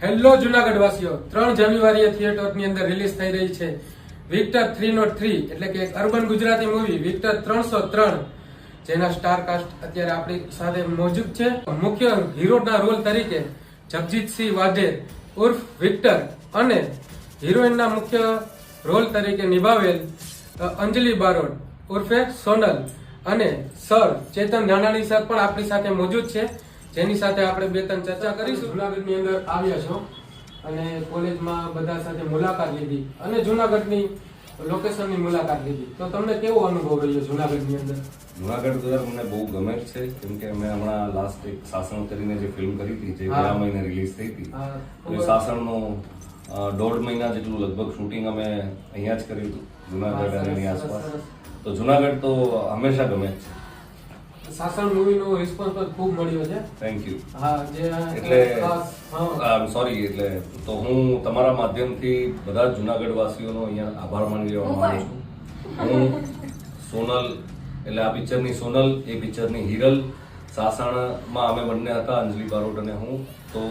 Hello Junagadh વાસીઓ, 3 જાન્યુઆરીએ થિયેટરની અંદર release થઈ રહી છે વિક્ટર 303 એટલે કે એક અર્બન ગુજરાતી મૂવી વિક્ટર 303, જેના સ્ટાર કાસ્ટ અત્યારે આપણી સાથે મોજૂદ છે. મુખ્ય હીરોના રોલ તરીકે જગજીતસિંહ વાઢેર ઉર્ફ વિક્ટર અને હિરોઈનના મુખ્ય રોલ તરીકે નિભાવેલ અંજલિ બારોટ ઉર્ફે સોનલ અને સર ચેતન ધાનાણી સર પણ આપણી સાથે મોજૂદ છે, જેની સાથે આપણે 2-3 ચર્ચા કરીશું. જુનાગઢની અંદર આવ્યા છો અને કોલેજમાં બધા સાથે મુલાકાત લીધી અને જુનાગઢની લોકેશનની મુલાકાત લીધી, તો તમને કેવો અનુભવ રહ્યો જુનાગઢની અંદર? જુનાગઢ તો યાર મને બહુ ગમે છે, કેમ કે મેં હમણાં લાસ્ટ એક સાસણ કરીને જે ફિલ્મ કરી હતી, જે ગયા મહિને રિલીઝ થઈ હતી, તો એ સાસણનું 1.5 મહિના જેટલું લગભગ શૂટિંગ અમે અહીંયા જ કર્યું હતું, જુનાગઢ અને એની આસપાસ. તો જુનાગઢ તો હંમેશા ગમે છે. સાસણ મૂવીનો રિસ્પોન્સ પણ ખૂબ મળ્યો છે. Thank you. હા, જે એટલે સોરી, એટલે તો હું તમારા માધ્યમથી બધા જ જુનાગઢ વાસીઓનો અહીંયા આભાર માની લેવા માંગુ છું. હું સોનલ, એટલે આ પિક્ચરની સોનલ, એ પિક્ચરની હિરલ, સાસણમાં અમે બંને હતા, અંજલિ બારોટ અને હું. તો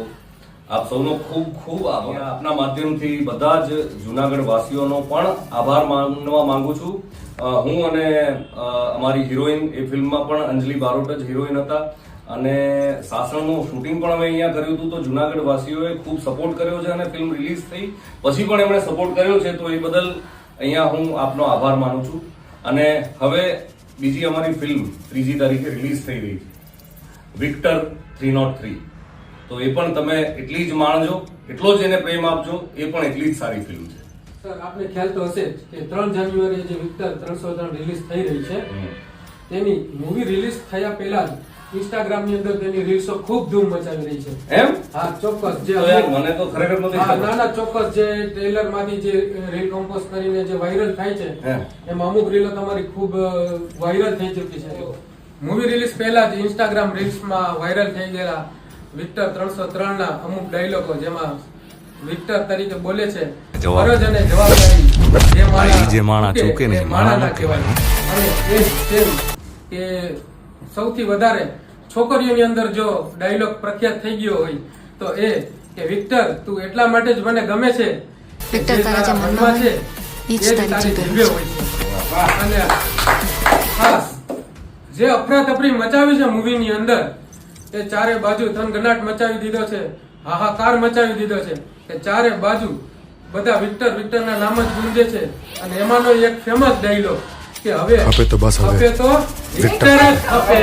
આપ સૌનો ખૂબ ખૂબ આભાર. આપના માધ્યમથી બધા જ જુનાગઢ વાસીઓનો પણ આભાર માનવા માંગુ છું. હું અને અમારી હિરોઈન એ ફિલ્મમાં પણ અંજલિ બારોટ જ હિરોઈન હતા અને સાસણનું શૂટિંગ પણ અમે અહીંયા કર્યું હતું. તો જુનાગઢ વાસીઓએ ખૂબ સપોર્ટ કર્યો છે અને ફિલ્મ રિલીઝ થઈ પછી પણ એમણે સપોર્ટ કર્યો છે, તો એ બદલ અહીંયા હું આપનો આભાર માનું છું. અને હવે બીજી અમારી ફિલ્મ 3જી તારીખે રિલીઝ થઈ રહી છે, વિક્ટર 303. તો એ પણ તમે એટલી જ માણજો, એટલો જ એને પ્રેમ આપજો, એ પણ એટલી જ સારી ફિલ્મ છે. સર, આપને ખ્યાલ તો હશે કે 3 જાન્યુઆરીએ જે વિક્ટર 303 રિલીઝ થઈ રહી છે, તેની મૂવી રિલીઝ થયા પહેલા જ ઇન્સ્ટાગ્રામની અંદર તેની રીલ્સો ખૂબ ધૂમ મચાવી રહી છે. એમ? હા, ચોક્કસ. જે મને તો ખરેખર નથી ખબર. ના, ચોક્કસ. જે ટ્રેલર માંથી જે રીલ કમ્પોઝ કરીને જે વાયરલ થાય છે, એમાં અમુક રીલો તમારી ખૂબ વાયરલ થઈ ચૂકી છે. મૂવી રિલીઝ પહેલા જ ઇન્સ્ટાગ્રામ રીલ્સમાં વાયરલ થઈ ગયેલા વિક્ટર 303 ના અમુક ડાયલોગો, જેમાં વિક્ટર તરીકે બોલે છે, ફરજ અને જવાબદારી જે માણા ચૂકે ને માણા ના કહેવાય. અને એ સેમ કે સૌથી વધારે છોકરીઓની અંદર જો ડાયલોગ પ્રખ્યાત થઈ ગયો હોય તો એ કે વિક્ટર, તું એટલા માટે જ મને ગમે છે, વિક્ટર તારા જે મનમાં છે એ જ તારી જીભે હોય છે. અને ખાસ જે અફરાતફરી મચાવી છે મૂવીની અંદર, એ ચારે બાજુ થનગનાટ મચાવી દીધો છે, હાહાકાર મચાવી દીધો છે કે ચારે બાજુ બધા વિક્ટરના નામ જ ગુંજે છે. અને એમાંનો એક ફેમસ ડાયલોગ કે હવે તો વિક્ટર જ ખપે.